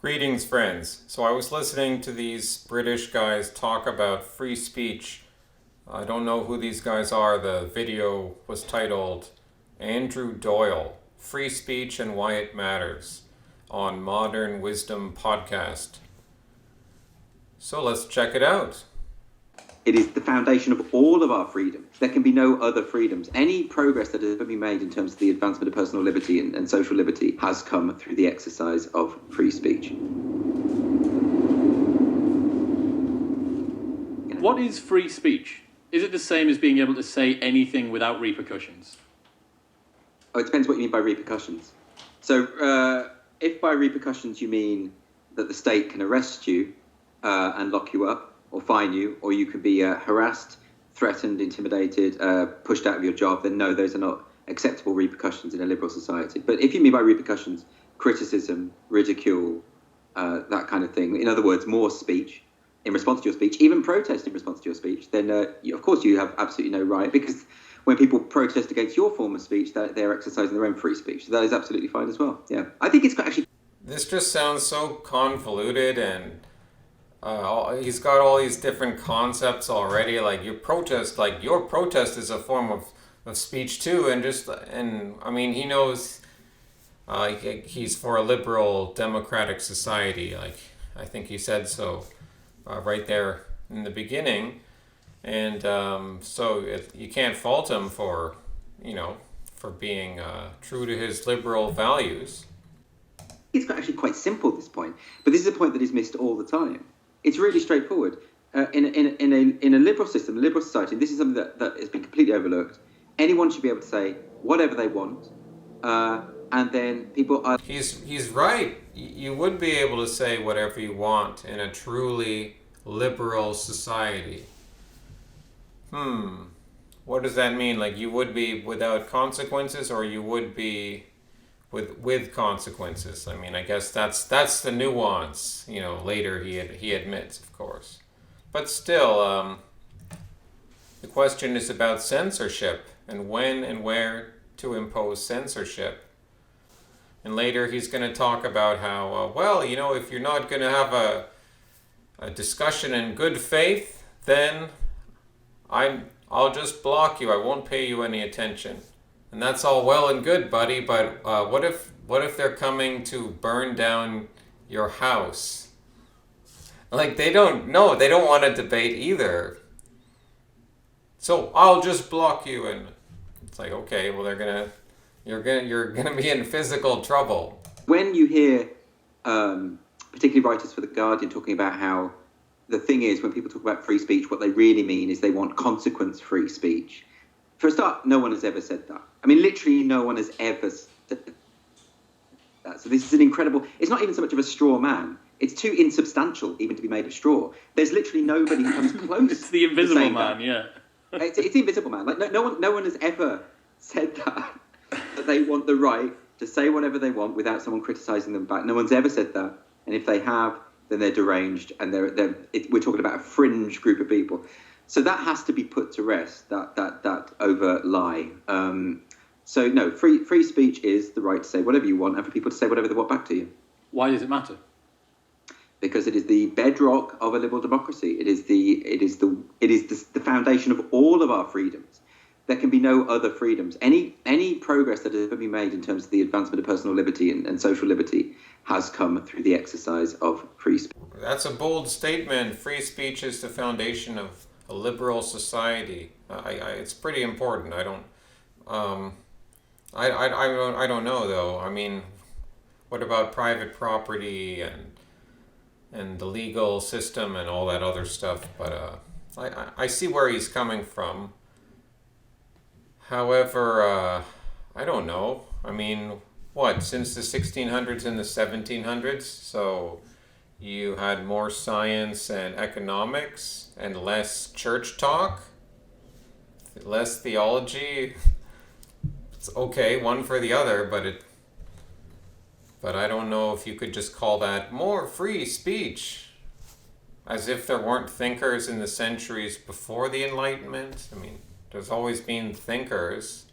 Greetings, friends. So I was listening to these British guys talk about free speech. I don't know who these guys are. The video was titled Andrew Doyle, Free Speech and Why It Matters on Modern Wisdom Podcast. So let's check it out. It is the foundation of all of our freedom. There can be no other freedoms. Any progress that has ever been made in terms of the advancement of personal liberty and social liberty has come through the exercise of free speech. What is free speech? Is it the same as being able to say anything without repercussions? Oh, it depends what you mean by repercussions. So if by repercussions you mean that the state can arrest you and lock you up, or fine you, or you can be harassed, threatened, intimidated, pushed out of your job, then no, those are not acceptable repercussions in a liberal society. But if you mean by repercussions, criticism, ridicule, that kind of thing, in other words, more speech in response to your speech, even protest in response to your speech, then of course you have absolutely no right, because when people protest against your form of speech, they're exercising their own free speech. So that is absolutely fine as well. Yeah, I think it's actually... This just sounds so convoluted, and he's got all these different concepts already. Like your protest is a form of speech too, and I mean, he knows he's for a liberal democratic society. Like I think he said so right there in the beginning, and you can't fault him for being true to his liberal values. It's actually quite simple at this point, but this is a point that is missed all the time. It's really straightforward. In a liberal system, a liberal society, this is something that has been completely overlooked. Anyone should be able to say whatever they want, and then people are... He's right. You would be able to say whatever you want in a truly liberal society. What does that mean? Like you would be without consequences, or you would be with consequences? I mean, I guess that's the nuance. Later he admits, of course, but still, the question is about censorship and when and where to impose censorship. And later he's going to talk about how if you're not going to have a discussion in good faith, then I'll just block you. I won't pay you any attention. And that's all well and good, buddy, but what if they're coming to burn down your house? Like they don't want a debate either. So I'll just block you, and it's like, okay, well you're gonna be in physical trouble. When you hear particularly writers for The Guardian talking about how the thing is, when people talk about free speech, what they really mean is they want consequence-free speech. For a start, no one has ever said that. I mean, literally no one has ever said that. So this is an incredible... It's not even so much of a straw man. It's too insubstantial even to be made of straw. There's literally nobody who comes close. It's the invisible man, that. Yeah. It's the invisible man. Like no one has ever said that they want the right to say whatever they want without someone criticising them back. No one's ever said that. And if they have, then they're deranged, and we're talking about a fringe group of people. So that has to be put to rest, that overt lie. So no, free speech is the right to say whatever you want, and for people to say whatever they want back to you. Why does it matter? Because it is the bedrock of a liberal democracy. It is the foundation of all of our freedoms. There can be no other freedoms. Any progress that has ever been made in terms of the advancement of personal liberty and social liberty has come through the exercise of free speech. That's a bold statement. Free speech is the foundation of a liberal society. It's pretty important. I don't know though. I mean, what about private property and the legal system and all that other stuff? But I see where he's coming from. However, I don't know. I mean, what, since the 1600s and the 1700s? So you had more science and economics and less church talk, less theology. It's okay, one for the other, but I don't know if you could just call that more free speech. As if there weren't thinkers in the centuries before the Enlightenment. I mean, there's always been thinkers.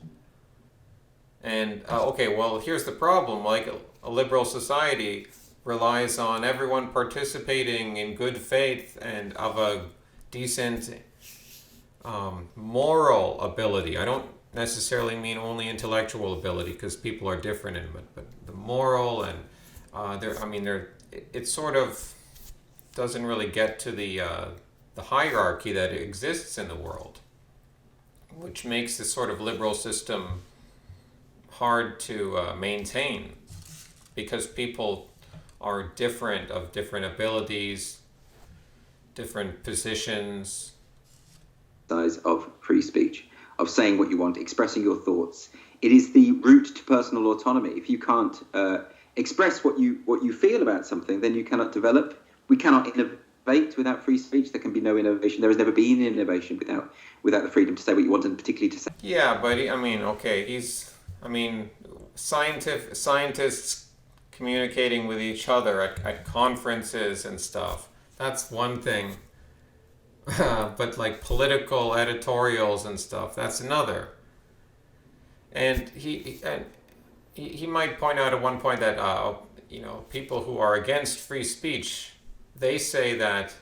And, okay, well, here's the problem. Like a liberal society, relies on everyone participating in good faith and of a decent moral ability. I don't necessarily mean only intellectual ability, because people are different in it, but the moral and it sort of doesn't really get to the hierarchy that exists in the world, which makes this sort of liberal system hard to maintain, because people are different, of different abilities, different positions. Of free speech, of saying what you want, expressing your thoughts. It is the route to personal autonomy. If you can't express what you feel about something, then you cannot develop. We cannot innovate without free speech. There can be no innovation. There has never been innovation without the freedom to say what you want, and particularly to say. Yeah, but scientists communicating with each other at conferences and stuff, that's one thing. But like political editorials and stuff, that's another. And he might point out at one point that people who are against free speech, they say that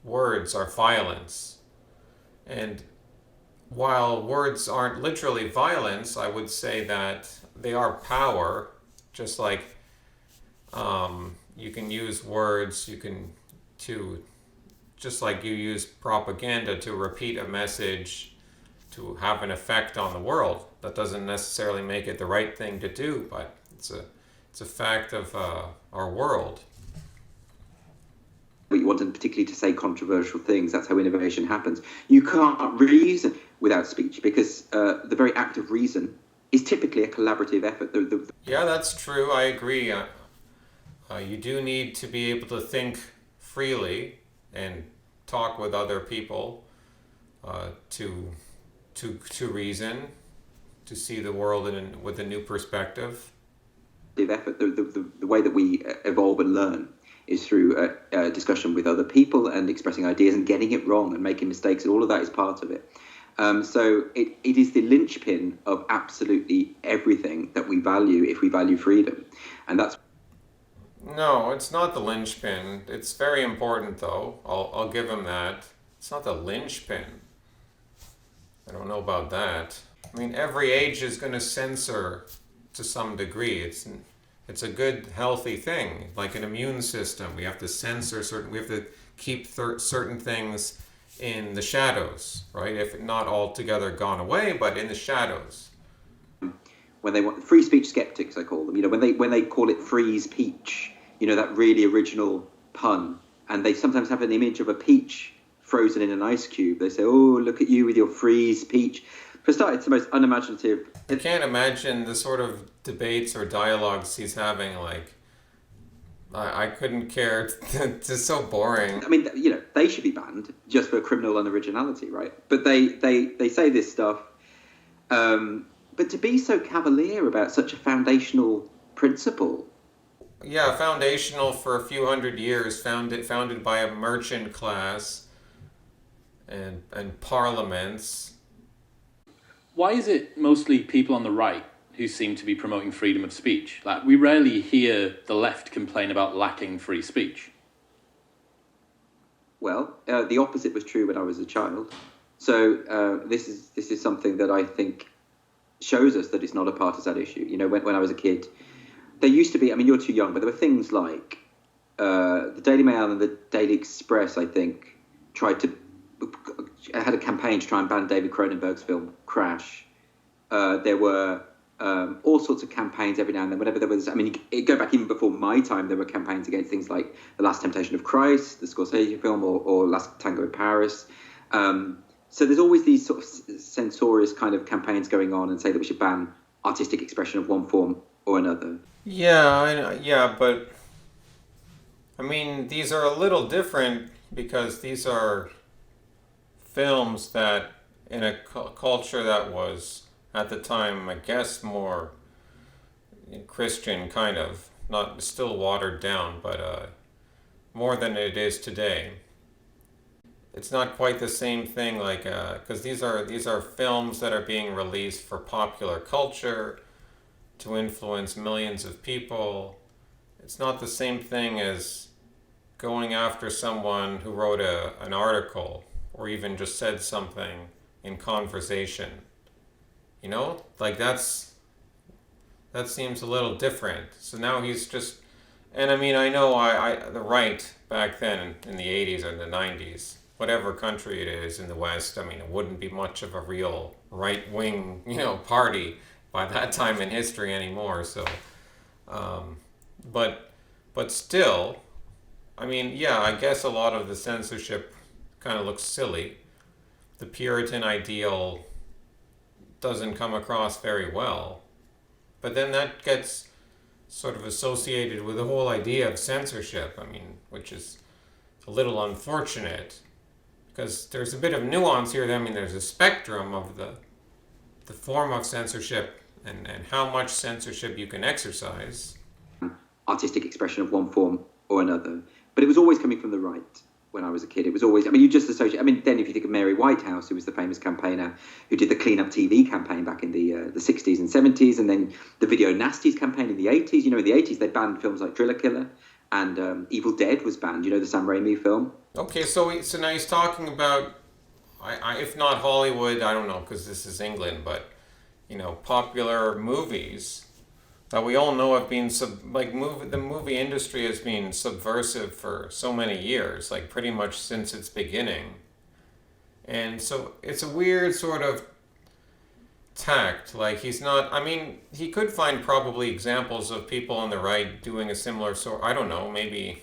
words are violence. And while words aren't literally violence, I would say that they are power. Just like you can use words, just like you use propaganda to repeat a message to have an effect on the world. That doesn't necessarily make it the right thing to do, but it's a fact of our world. What you want, and particularly to say controversial things. That's how innovation happens. You can't reason without speech, because the very act of reason is typically a collaborative effort. Yeah, that's true. I agree. You do need to be able to think freely and talk with other people to reason, to see the world with a new perspective. Effort. The way that we evolve and learn is through discussion with other people and expressing ideas and getting it wrong and making mistakes, and all of that is part of it. So it is the linchpin of absolutely everything that we value if we value freedom. And that's... No, it's not the linchpin. It's very important, though. I'll give him that. It's not the linchpin. I don't know about that. I mean, every age is going to censor to some degree. It's a good, healthy thing, like an immune system. We have to censor we have to keep certain things in the shadows, right? If not altogether gone away, but in the shadows. When they want free speech skeptics, I call them. When they call it freeze peach, that really original pun, and they sometimes have an image of a peach frozen in an ice cube. They say, "Oh, look at you with your freeze peach." For a start, it's the most unimaginative. I can't imagine the sort of debates or dialogues he's having. Like, I couldn't care. It's just so boring. I mean, they should be banned just for criminal unoriginality, right? But they say this stuff. But to be so cavalier about such a foundational principle. Yeah, foundational for a few hundred years, founded by a merchant class and parliaments. Why is it mostly people on the right who seem to be promoting freedom of speech? Like, we rarely hear the left complain about lacking free speech. Well, the opposite was true when I was a child. So this is something that I think shows us that it's not a partisan issue. When I was a kid, there used to be, I mean, you're too young, but there were things like the Daily Mail and the Daily Express, I think, had a campaign to try and ban David Cronenberg's film Crash. There were all sorts of campaigns every now and then. Whenever there was, I mean, go back even before my time, there were campaigns against things like The Last Temptation of Christ, the Scorsese film, or Last Tango in Paris. So there's always these sort of censorious kind of campaigns going on and say that we should ban artistic expression of one form or another. Yeah, but I mean, these are a little different because these are films that in a culture that was at the time, I guess, more Christian, kind of, not still watered down, but more than it is today. It's not quite the same thing, like because these are films that are being released for popular culture to influence millions of people. it's not the same thing as going after someone who wrote an article or even just said something in conversation. You know, like that seems a little different. So now he's just, and I mean, I know the right back then in the 80s and the 90s, whatever country it is in the West, I mean, it wouldn't be much of a real right wing, party by that time in history anymore. So, um, but still, I mean, yeah, I guess a lot of the censorship kind of looks silly. The Puritan ideal doesn't come across very well. But then that gets sort of associated with the whole idea of censorship, I mean, which is a little unfortunate because there's a bit of nuance here. I mean, there's a spectrum of the form of censorship and how much censorship you can exercise. Artistic expression of one form or another. But it was always coming from the right when I was a kid. It was always, I mean, you just associate, I mean, then if you think of Mary Whitehouse, who was the famous campaigner who did the Clean Up TV campaign back in the 60s and 70s, and then the Video Nasties campaign in the 80s. You know, in the 80s, they banned films like Driller Killer, and Evil Dead was banned, you know, the Sam Raimi film. Okay, so now he's talking about, if not Hollywood, I don't know, because this is England, but, popular movies that we all know have been the movie industry has been subversive for so many years, like pretty much since its beginning. And so it's a weird sort of tact. Like he's not, I mean, he could find probably examples of people on the right doing a similar sort, I don't know, maybe,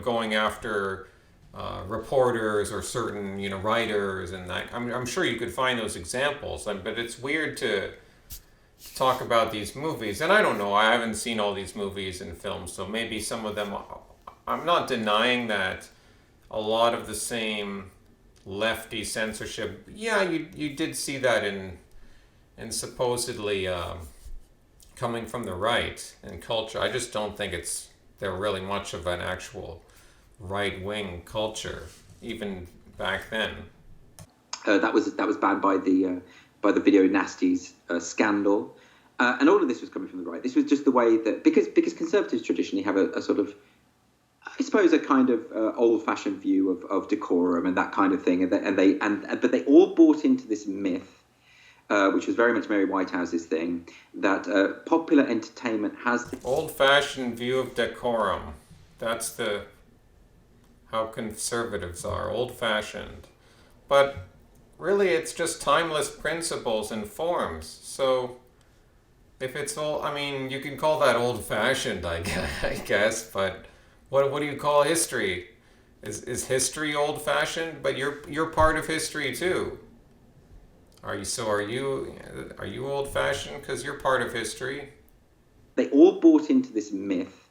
going after reporters or certain, writers and that. I'm sure you could find those examples, but it's weird to talk about these movies. And I don't know, I haven't seen all these movies and films, so maybe some of them, I'm not denying that a lot of the same lefty censorship, yeah, you did see that in supposedly coming from the right and culture. I just don't think they're really much of an actual right-wing culture, even back then. That was banned by the Video Nasties scandal, and all of this was coming from the right. This was just the way that because conservatives traditionally have a sort of, I suppose, a kind of old-fashioned view of decorum and that kind of thing, but they all bought into this myth, which was very much Mary Whitehouse's thing, that popular entertainment has the old-fashioned view of decorum. That's how conservatives are, old-fashioned. But really, it's just timeless principles and forms. So if it's I mean, you can call that old-fashioned, I guess, but what do you call history? Is history old-fashioned? But you're part of history too. Are you old-fashioned because you're part of history? They all bought into this myth,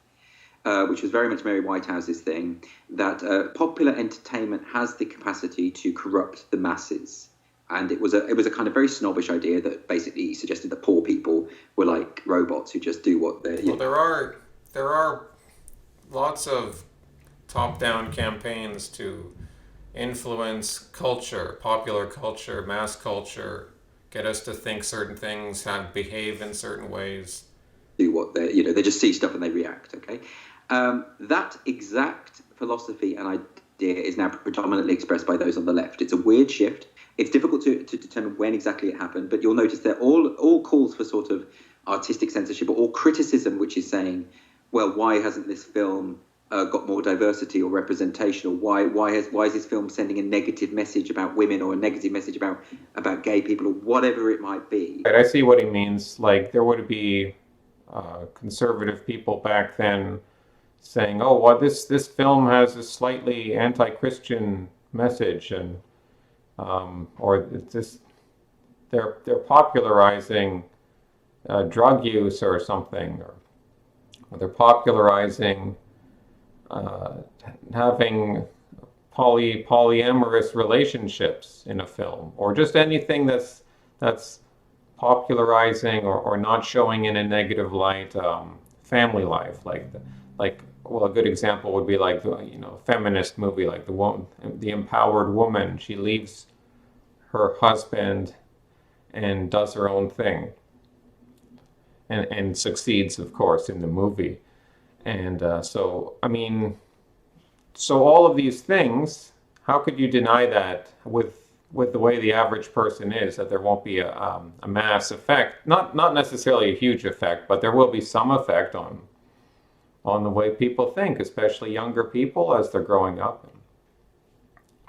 which was very much Mary Whitehouse's thing, that popular entertainment has the capacity to corrupt the masses. And it was a kind of very snobbish idea that basically suggested that poor people were like robots who just do what they're... Well, there are lots of top-down campaigns to influence culture, popular culture, mass culture, get us to think certain things, behave in certain ways. Do what they they just see stuff and they react, okay? That exact philosophy and idea is now predominantly expressed by those on the left. It's a weird shift. It's difficult to determine when exactly it happened, but you'll notice that all calls for sort of artistic censorship or all criticism, which is saying, well, why hasn't this film got more diversity or representation, or why is this film sending a negative message about women or a negative message about gay people or whatever it might be. I see what he means. Like there would be conservative people back then saying, "Oh, well, this film has a slightly anti-Christian message," and or they're popularizing drug use or something, or they're popularizing having polyamorous relationships in a film, or just anything that's popularizing or not showing in a negative light family life, well, a good example would be like feminist movie, like the empowered woman. She leaves her husband and does her own thing, and succeeds, of course, in the movie. And so, I mean, so all of these things, how could you deny that with the way the average person is, that there won't be a mass effect? Not necessarily a huge effect, but there will be some effect on the way people think, especially younger people as they're growing up.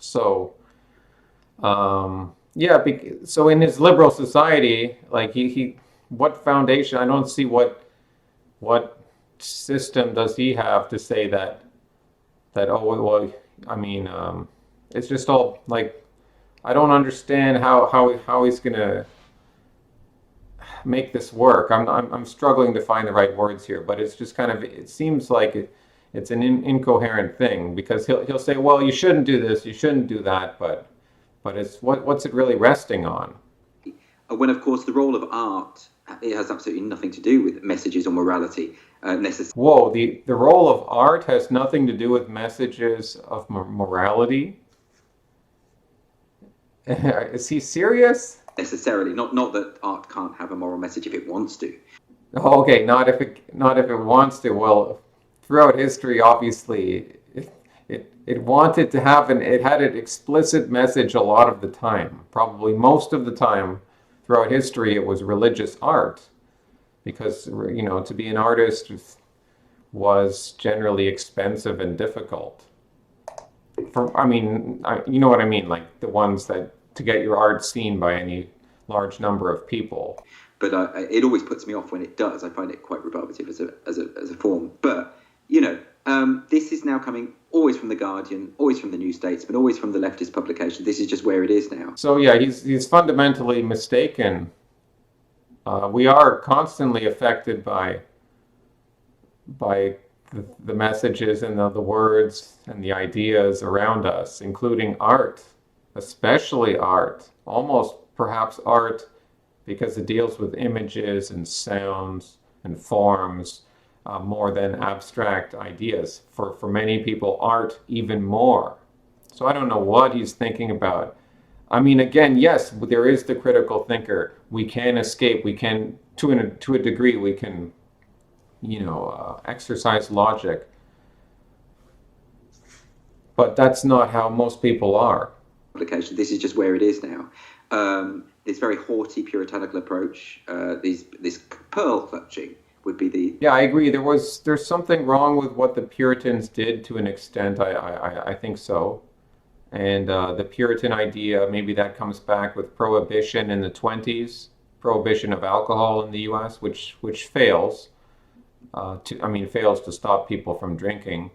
So, yeah. So in his liberal society, like he what foundation? I don't see what system does he have to say that oh well. I mean, it's just all like I don't understand how he's gonna make this work. I'm struggling to find the right words here, but it's just kind of it seems like it's an incoherent thing because he'll say, well, you shouldn't do this, you shouldn't do that, but it's what's it really resting on? When, of course, the role of art, it has absolutely nothing to do with messages or morality necessarily. Whoa, the role of art has nothing to do with messages of morality? Is he serious? Necessarily, not that art can't have a moral message if it wants to. Oh, okay, not if it wants to. Well, throughout history, obviously, it wanted to have it had an explicit message a lot of the time. Probably most of the time throughout history, it was religious art, because to be an artist was generally expensive and difficult. I mean, you know what I mean, like the ones that to get your art seen by any large number of people. But it always puts me off when it does. I find it quite rebarbative as a form. But this is now coming always from the Guardian, always from the New Statesman, always from the leftist publication. This is just where it is now. So yeah, he's fundamentally mistaken. We are constantly affected by the messages and the words and the ideas around us, including art, especially art, almost perhaps art because it deals with images and sounds and forms more than abstract ideas. For many people, art even more. So I don't know what he's thinking about. I mean, again, yes, there is the critical thinker. We can escape. We can, to a degree, we can, exercise logic. But that's not how most people are. This is just where it is now. This very haughty puritanical approach, this pearl clutching would be the... Yeah, I agree. There's something wrong with what the Puritans did to an extent. I think so. And the Puritan idea, maybe that comes back with prohibition in the 20s, prohibition of alcohol in the U.S., which fails. Fails to stop people from drinking.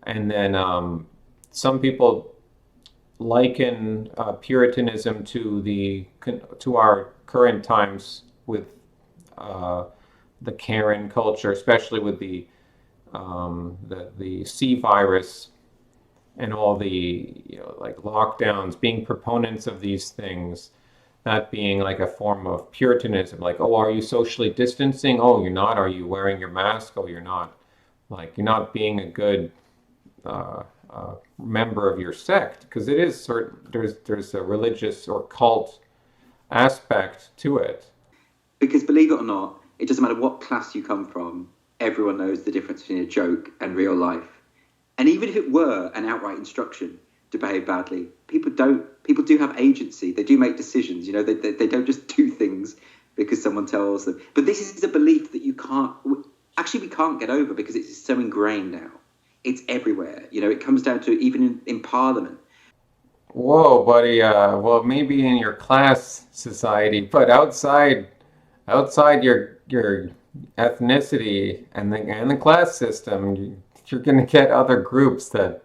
And then some people liken Puritanism to our current times with the Karen culture, especially with the C virus and all the like lockdowns, being proponents of these things, that being like a form of Puritanism. Like, oh, are you socially distancing? Oh, you're not. Are you wearing your mask? Oh, you're not. Like, you're not being a good member of your sect, because it is there's a religious or cult aspect to it. Because believe it or not, it doesn't matter what class you come from, everyone knows the difference between a joke and real life. And even if it were an outright instruction to behave badly, people do have agency. They do make decisions. They don't just do things because someone tells them. But this is a belief that we can't get over, because it's so ingrained now. It's everywhere. It comes down to even in Parliament. Whoa, buddy. Well, maybe in your class society, but outside your ethnicity and the class system, you're going to get other groups that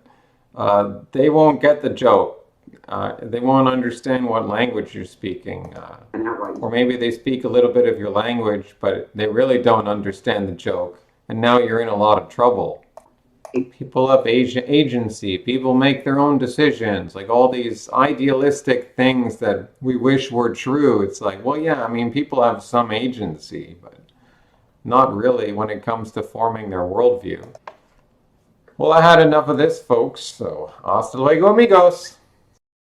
they won't get the joke. They won't understand what language you're speaking. Or maybe they speak a little bit of your language, but they really don't understand the joke. And now you're in a lot of trouble. People have agency. People make their own decisions. Like all these idealistic things that we wish were true. It's like, well, yeah, people have some agency, but not really when it comes to forming their worldview. Well, I had enough of this, folks, so hasta luego, amigos.